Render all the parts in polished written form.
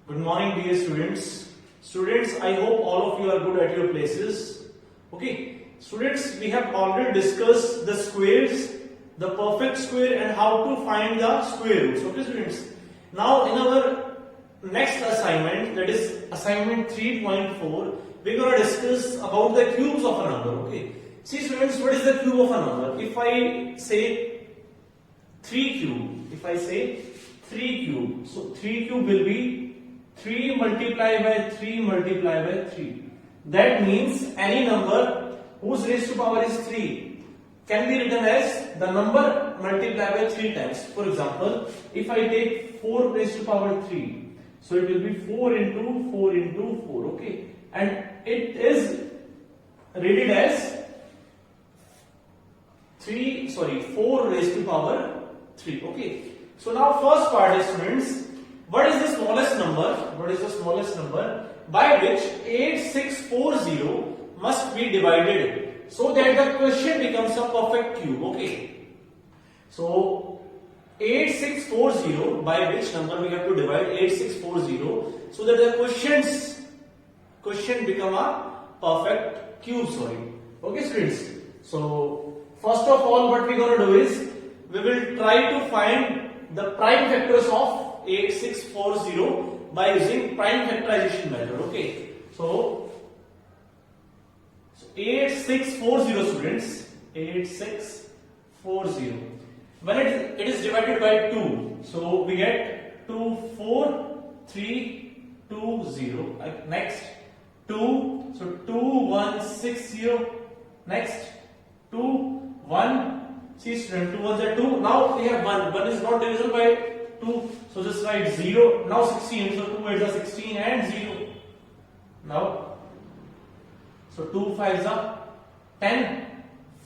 Good morning, dear students. Students, I hope all of you are good at your places. Okay, students, we have already discussed the squares, the perfect square, and how to find the square roots. Okay, students. Now, in our next assignment, that is assignment 3.4, we're going to discuss about the cubes of a number. Okay. See, students, what is the cube of a number? If I say 3 cube, so 3 cube will be 3 multiplied by 3 multiplied by 3. That means any number whose raised to power is 3 can be written as the number multiplied by 3 times. For example, if I take 4 raised to power 3, so it will be 4 into 4 into 4, okay? And it is rated as 4 raised to power 3, okay? So now first part is, students, what is the smallest number? What is the smallest number by which 8640 must be divided so that the question becomes a perfect cube, okay? So 8640, by which number we have to divide 8640 so that the question become a perfect cube, okay, students? So first of all, what we are going to do is we will try to find the prime factors of 8640 by using prime factorization method, okay? So 8640, students, 8640. When it is divided by 2, so we get 24320. Next 2, so 2160. Next 21. See, student, 2 ones are 2. Now we have 1. 1 is not divisible by 2, so just write 0. Now 16, so 2 8s are 16 and 0. Now, so 2 5s are 10.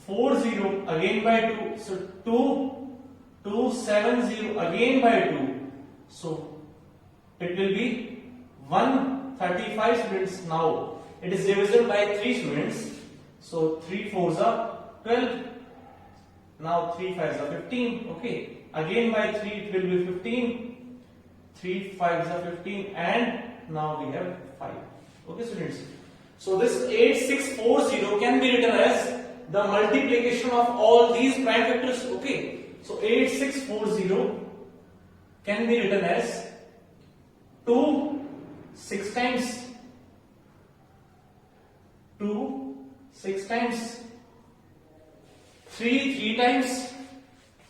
4 0 again by 2, so 2 7 0 again by 2. So it will be 135, students. Now it is divisible by 3, students. So 3 4s are 12. Now 3 5s are 15. Okay. Again by 3 it will be 15. 3 5s are 15, and now we have 5. Okay, students. So this 8640 can be written as the multiplication of all these prime factors. Okay. So 8640 can be written as 2 6 times, 2 6 times, 3 3 times,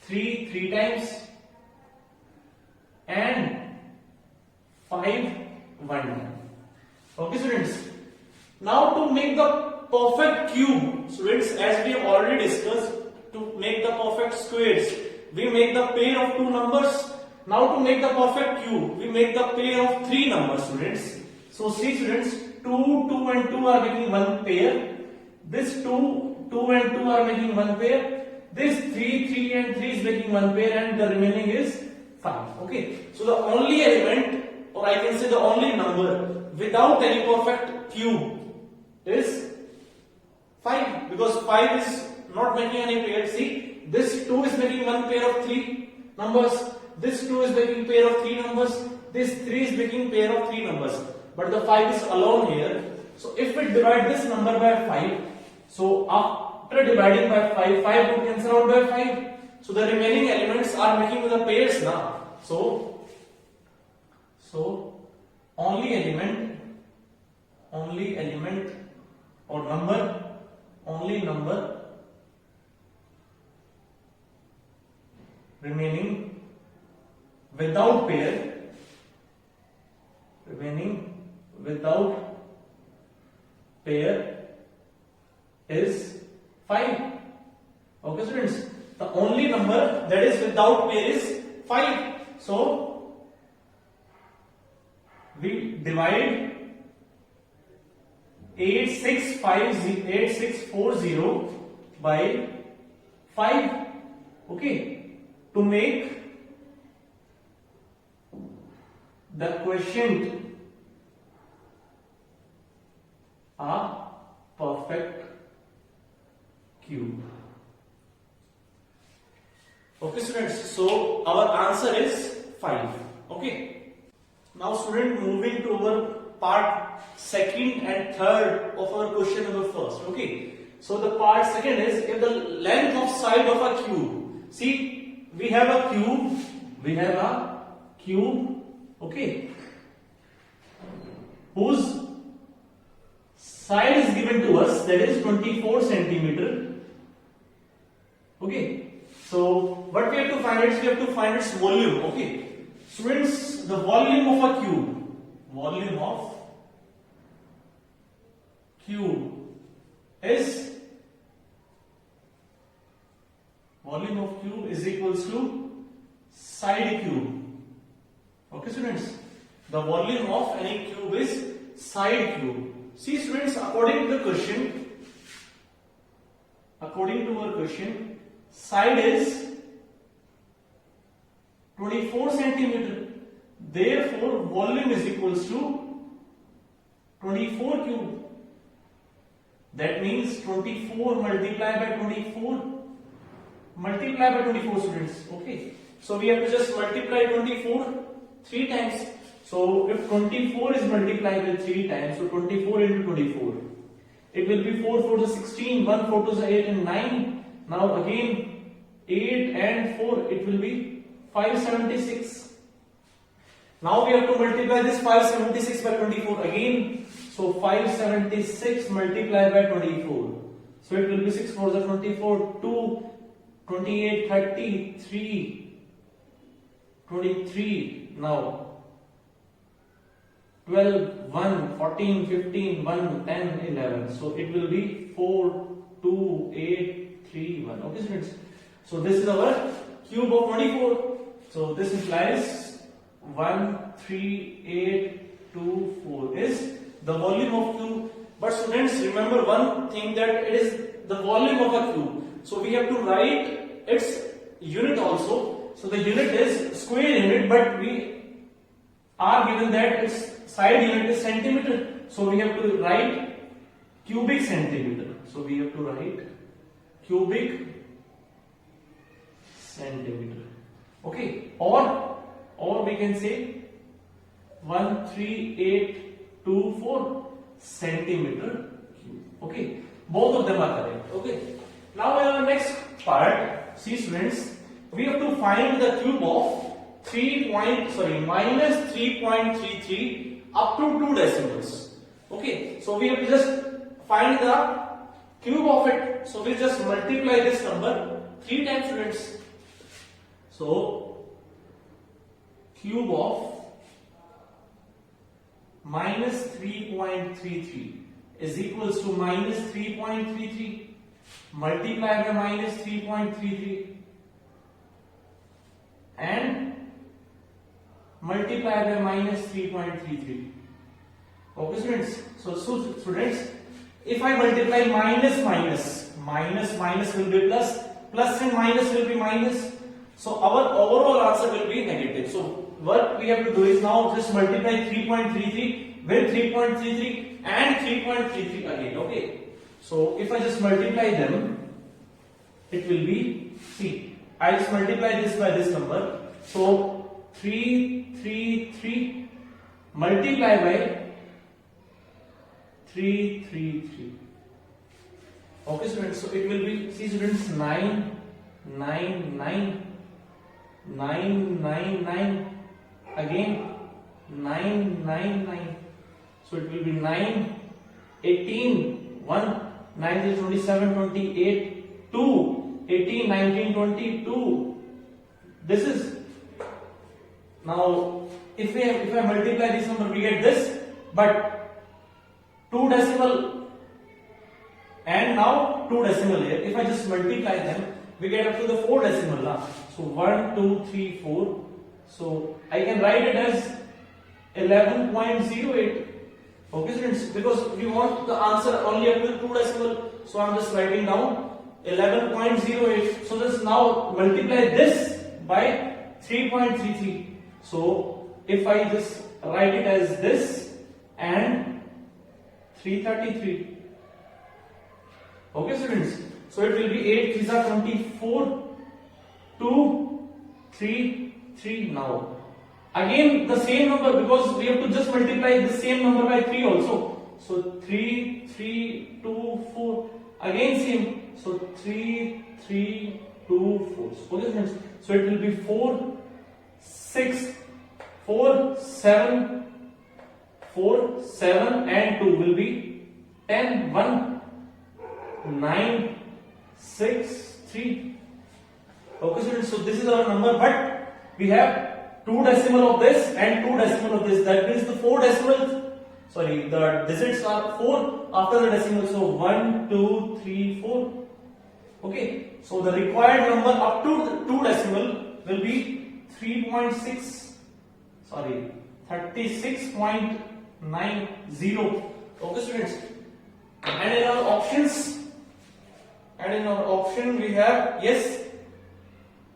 3 3 times, and 5 1 time. Okay, students. Now to make the perfect cube, students, as we have already discussed, to make the perfect squares, we make the pair of 2 numbers. Now to make the perfect cube, we make the pair of 3 numbers, students. So see, students, 2 2 and 2 are making one pair. This 2 2 and 2 are making one pair. This 3 3 and 3 is making one pair, and the remaining is 5. Okay. So the only element, or I can say the only number without any perfect cube is 5, because 5 is not making any pair. See, this 2 is making one pair of 3 numbers. This 2 is making pair of 3 numbers. This 3 is making pair of 3 numbers. But the 5 is alone here. So if we divide this number by 5, so after dividing by 5, 5 would cancel out by 5. So the remaining elements are making the pairs now. So only element or only number remaining without pair is 5. Okay, students. The only number that is without pair is 5. So we divide 8640 by 5, okay, to make the quotient a perfect cube. Okay, students, so our answer is 5. Okay. Now student, moving to our part second and third of our question number first. Okay. So the part second is, if the length of side of a cube. See, we have a cube. Okay, whose side is given to us, that is 24 centimeter. Okay, so what we have to find is, we have to find its volume. Okay, students, the volume of a cube, is equals to side cube. Okay, students, the volume of any cube is side cube. See, students, according to our question, side is 24 centimeter. Therefore, volume is equals to 24 cube. That means 24 multiplied by 24 students. Okay, so we have to just multiply 24 3 times. So if 24 is multiplied by 3 times, so 24 into 24, it will be 4 4 to 16, 1 4 to 8 and 9. Now again 8 and 4, it will be 576. Now we have to multiply this 576 by 24 again. So 576 multiplied by 24. So it will be 6 4 is 24, 2, 28, 33, 23. Now 12, 1, 14, 15, 1, 10, 11. So it will be 4, 2, 8, 3, 1. Okay, students. So this is our cube of 24. So this implies 1, 3, 8, 2, 4 is the volume of cube. But students, remember one thing, that it is the volume of a cube. So we have to write its unit also. So the unit is square unit, but we are given that its side unit is centimeter. So we have to write cubic centimeter. So we have to write cubic centimeter. Okay, or we can say 13824 centimeter cube. Okay, both of them are correct. Okay, now in our next part, see students, we have to find the cube of minus 3.33 up to 2 decimals. Okay, so we have to just find the cube of it. So we just multiply this number 3 times, students. So cube of minus 3.33 is equals to minus 3.33 multiplied by minus 3.33 and multiplied by minus 3.33. Okay, students. So students, if I multiply minus will be plus, plus and minus will be minus. So our overall answer will be negative. So what we have to do is now just multiply 3.33 with 3.33 and 3.33 again. Okay. So if I just multiply them, it will be, see, I just multiply this by this number. So 333 multiply by 333. Okay, students. So it will be, see students, 999 again 999. So it will be 9 18 1 9 is 27 28 2 18 19 22. This is, now if I multiply this number, we get this, but 2 decimal and now 2 decimal here. If I just multiply them, we get up to the 4 decimal now. So 1 2 3 4. So I can write it as 11.08. Okay, students, because we want the answer only up to 2 decimal. So I'm just writing down 11.08. So just now multiply this by 3.33. So if I just write it as this and 333. Okay, students. So it will be 8 3 24 2 3 3 now. Again the same number, because we have to just multiply the same number by 3 also. So 3, 3, 2, 4. Again same. So 3, 3, 2, 4. Okay friends. So it will be 4, 6, 4, 7, 4, 7 and 2 will be 10, 1, 9, 6, 3. Okay students, so this is our number, but we have 2 decimal of this and 2 decimal of this. That means the 4 decimals, sorry, the digits are 4 after the decimal. So 1, 2, 3, 4. Okay, so the required number up to the 2 decimal will be 3.6, sorry, 36.90. Okay students, and in our option we have, yes,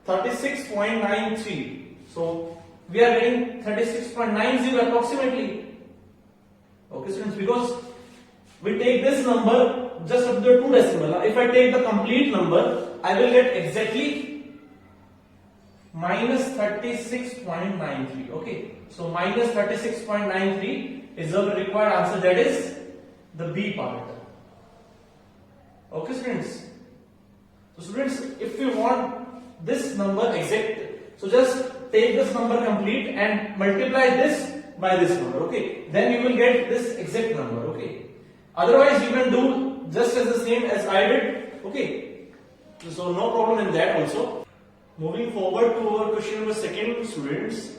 36.93. So we are getting 36.90 approximately. Okay students, because we take this number just up to the 2 decimal. If I take the complete number, I will get exactly minus 36.93. Okay, so minus 36.93 is our required answer, that is the B part. Okay students, so students, if you want this number exact, so just take this number complete and multiply this by this number. Okay, then you will get this exact number. Okay, otherwise you can do just as the same as I did. Okay, so no problem in that also. Moving forward to our question number 2, students.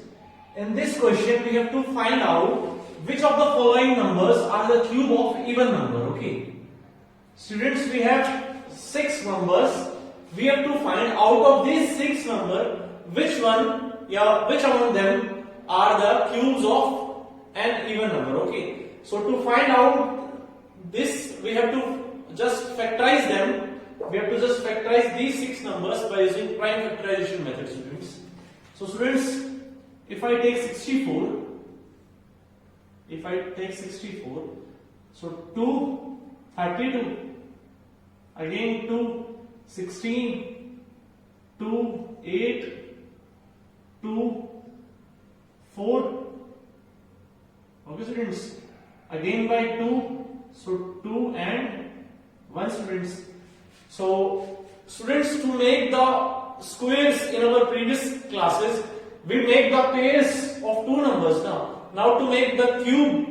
In this question we have to find out which of the following numbers are the cube of even number. Okay, students, we have 6 numbers. We have to find out of these 6 numbers which among them are the cubes of an even number. Okay, so to find out this, we have to just factorize them. We have to just factorize these 6 numbers by using prime factorization method, students. So students, if I take 64, so 2, 32, again 2, 16, 2, 8, 2, 4. Okay students, again by 2, so 2 and 1, students. So students, to make the squares in our previous classes, we make the pairs of 2 numbers. Now to make the cube,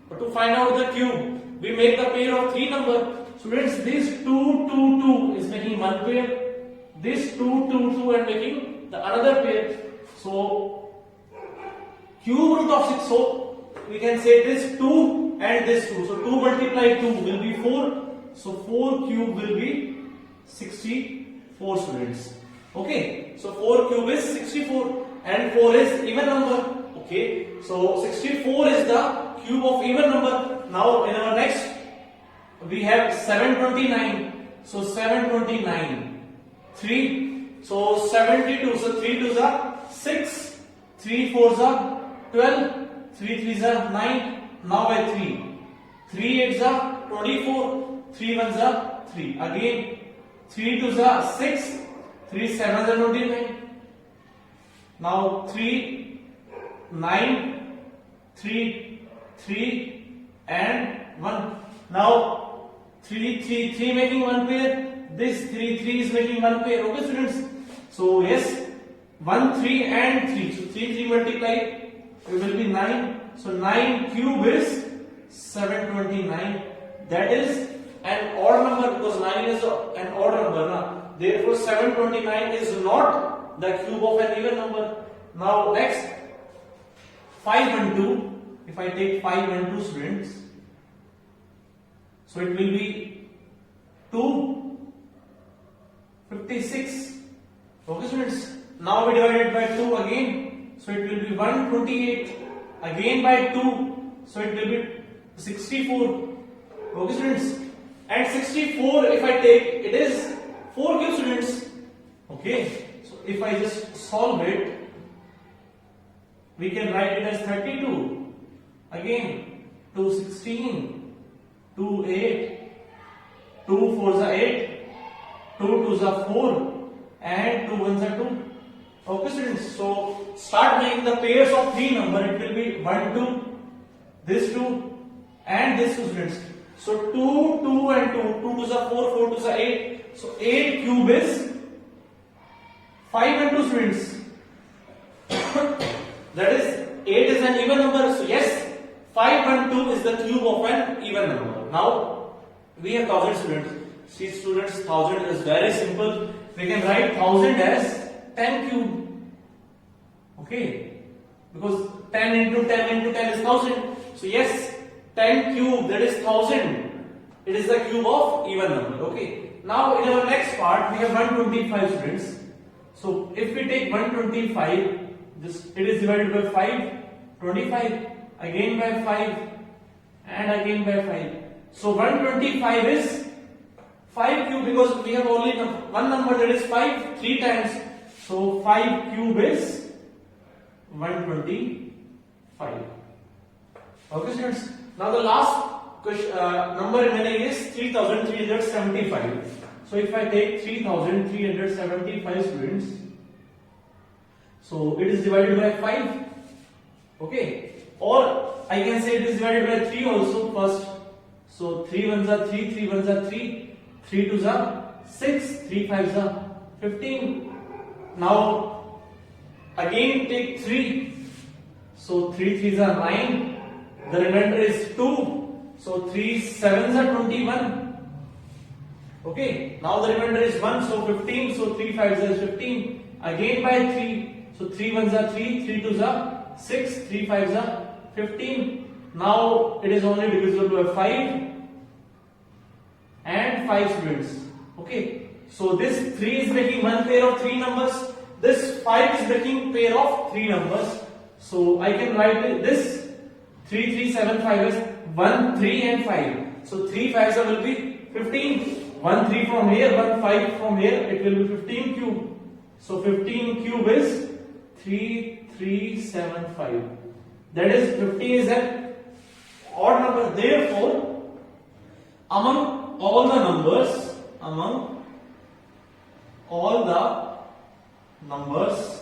or to find out the cube, we make the pair of 3 numbers. Students, this 2, 2, 2 is making one pair. This 2, 2, 2 and making the another pair. So cube root of 6. So we can say this 2 and this 2. So 2 multiplied 2 will be 4. So 4 cube will be 64, students. Okay, so 4 cube is 64 and 4 is even number. Okay, so 64 is the cube of even number. Now in our next we have 729. So 729, 3. So 72. So 3 2s are 6, 3 4s are 12, 3 3s are 9. Now by 3, 3 8s are 24, 3 1s are 3. Again 3 2s are 6, 3 7s are 29. Now 3 9, 3 3 and 1. Now 3 3 3 making one pair. This 3 3 is making one pair. Okay students. So yes, 1 3 and 3. So 3 3 multiplied, it will be 9. So 9 cube is 729. That is an odd number, because 9 is an odd number. Therefore 729 is not the cube of an even number. Now next, 5 and 2. If I take 5 and 2, students, so it will be 256. Okay students, now we divide it by 2 again, so it will be 128. Again by 2, so it will be 64. Okay students, and 64 if I take, it is 4 cube, students. Okay, so if I just solve it, we can write it as 32. Again 2 16, 2 8, 2 4s are 8, 2 2s are 4 and 2 1s are 2. Okay, students. So start making the pairs of three number. It will be 1, 2, this 2, and this 2, students. So 2, 2, and 2. 2 to the 4, 4 to the 8. So 8 cube is 5 and 2, students. That is 8 is an even number. So yes, 5 and 2 is the cube of an even number. Now we have 1000 students. See students, 1000 is very simple. We can write 1000 as 10 cube. Okay, because 10 into 10 into 10 is 1000. So yes, 10 cube, that is 1000. It is the cube of even number. Okay. Now in our next part we have 125 students. So if we take 125, it is divided by 5, 25, again by 5, and again by 5. So 125 is 5 cube, because we have only one number, that is 5, 3 times. So 5 cube is 125. Okay, students. Now the last question, number remaining is 3375. So if I take 3375 students, so it is divided by 5. Okay, or I can say it is divided by 3 also first. So 3 ones are 3, 3 ones are 3, 3 twos are 6, 3 fives are 15. Now again take 3. So 3 threes are 9. The remainder is 2. So 3 sevens are 21. Okay. Now the remainder is 1. So 15. So 3 fives are 15. Again by 3. So 3 ones are 3. 3 twos are 6. 3 fives are 15. Now it is only divisible by 5 and 5 students. Okay. So this 3 is making one pair of 3 numbers. This 5 is making pair of 3 numbers. So I can write this 3, 3, 7, 5 is 1, 3 and 5. So 3 fives will be 15. 1 3 from here, 1 5 from here, it will be 15 cube. So 15 cube is 3, 3, 7, 5. That is 15 is an odd number. Therefore, among all the numbers,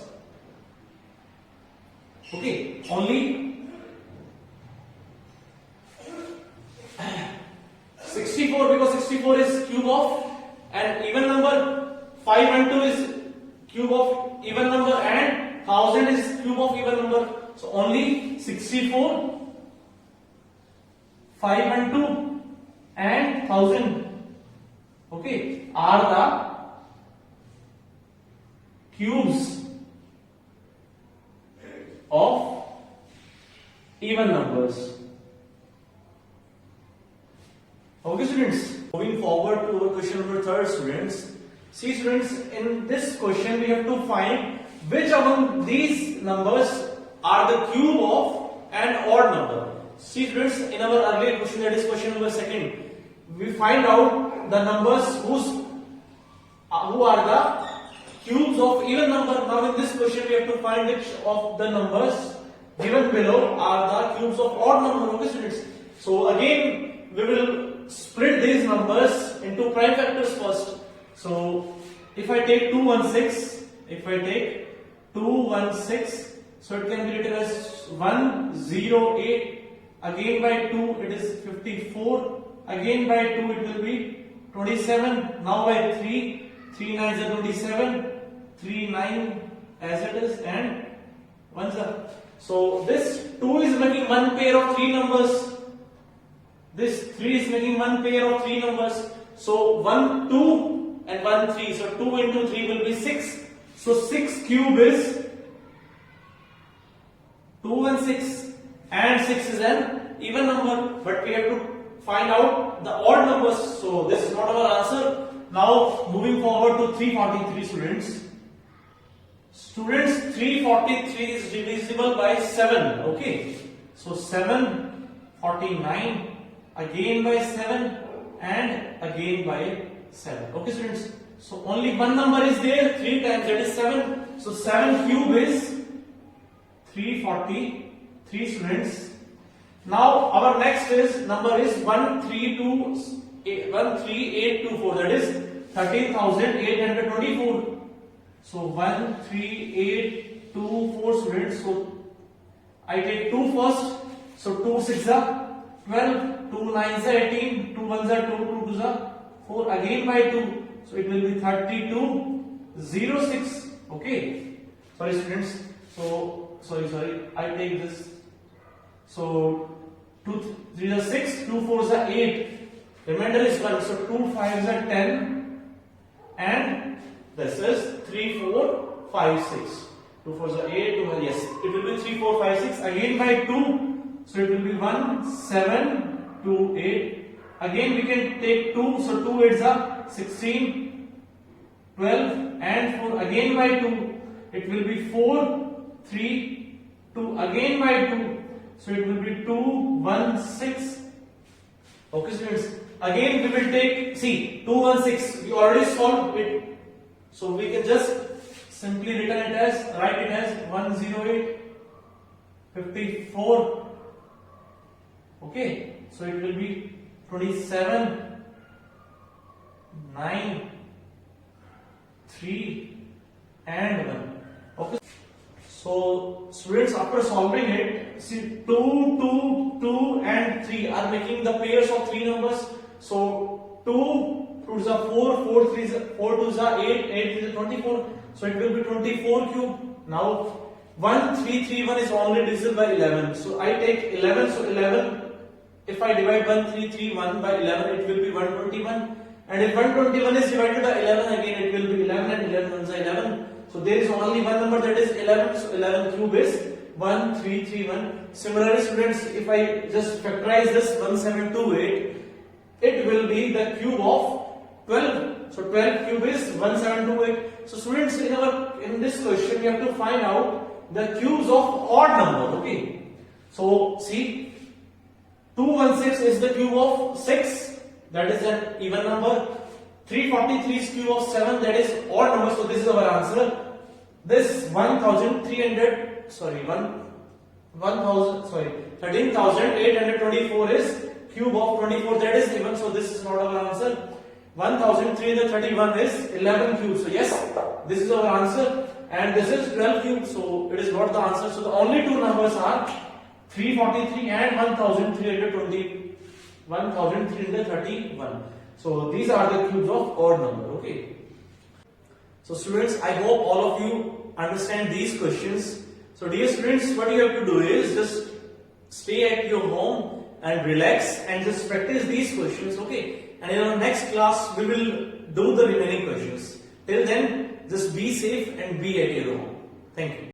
okay, only 64, because 64 is cube of an even number, 5 and 2 is cube of even number, and 1000 is cube of even number. So only 64, 5 and 2 and 1000, okay, are the cubes of even numbers. Okay, students. Moving forward to question number 3, students. See, students, in this question we have to find which among these numbers are the cube of an odd number. See, students, in our earlier question, that is question number 2, we find out the numbers who are the cubes of even number. Now in this question we have to find which of the numbers given below are the cubes of odd number. Okay, students. So again we will split these numbers into prime factors first. So if I take 216, so it can be written as 108. Again by 2 it is 54. Again by 2 it will be 27. Now by 3, 3 nines are 27. 3 9 as it is, and 1s are. So this 2 is making one pair of 3 numbers. This 3 is making one pair of 3 numbers. So 1 2 and 1 3. So 2 into 3 will be 6. So 6 cube is 2 and 6, and 6 is an even number, but we have to find out the odd numbers. So this is not our answer. Now moving forward to 343, students. Students, 343 is divisible by 7. Okay. So 7, 49. Again by 7 and again by 7. Okay, students. So only one number is there 3 times, that is 7. So 7 cube is 343, students. Now our next number is 13824, that is 13,824. So 1, 3, 8, 2, 4 students. So I take 2 first. So 2 6 are 12, 2 9 are 18, 2 1 are 2, 2 2 are 4, again by 2. So it will be 32, 06. Okay. Sorry students. So sorry. I take this. So 2 3 are 6, 2 4 are 8. Remainder is 1. So 2 5 are 10, and this is 3 4 5 6. 2 4 are 8. 2 yes. It will be 3 4 5 6. Again by 2. So it will be 1 7 2 8. Again we can take 2. So 2 8s are 16, 12, and 4. Again by 2. It will be 4 3 2. Again by 2. So it will be 2 1 6. Okay students. Again we will take, see, 2 1 6. We already solved it. So we can just simply write it as 108 54. Okay, so it will be 27 9 3 and 1. Okay, so students, after solving it, see 2 2 2 and 3 are making the pairs of 3 numbers. So 2 2s are 4, 4 3s are 4 2s are 8, 8 3s are 24. So it will be 24 cube. Now 1 3 3 1 is only divisible by 11. So I take 11. So 11. If I divide 1 3 3 1 by 11, it will be 121. And if 121 is divided by 11, again it will be 11, and 11 ones are 11. So there is only one number, that is 11. So 11 cube is 1331. Similarly students, if I just factorize this 1728, it will be the cube of 12. So 12 cube is 1728. So students, in this question we have to find out the cubes of odd number. Okay. So see, 216 is the cube of 6, that is an even number. 343 is cube of 7, that is odd number. So this is our answer. This 13,824 is cube of 24, that is even. So this is not our answer. 1,331 is 11 cube. So yes, this is our answer, and this is 12 cube. So it is not the answer. So the only two numbers are 343 and 1331. So these are the cubes of odd number. Okay. So students, I hope all of you understand these questions. So dear students, what you have to do is just stay at your home and relax and just practice these questions. Okay. And in our next class, we will do the remaining questions. Till then, just be safe and be at your home. Thank you.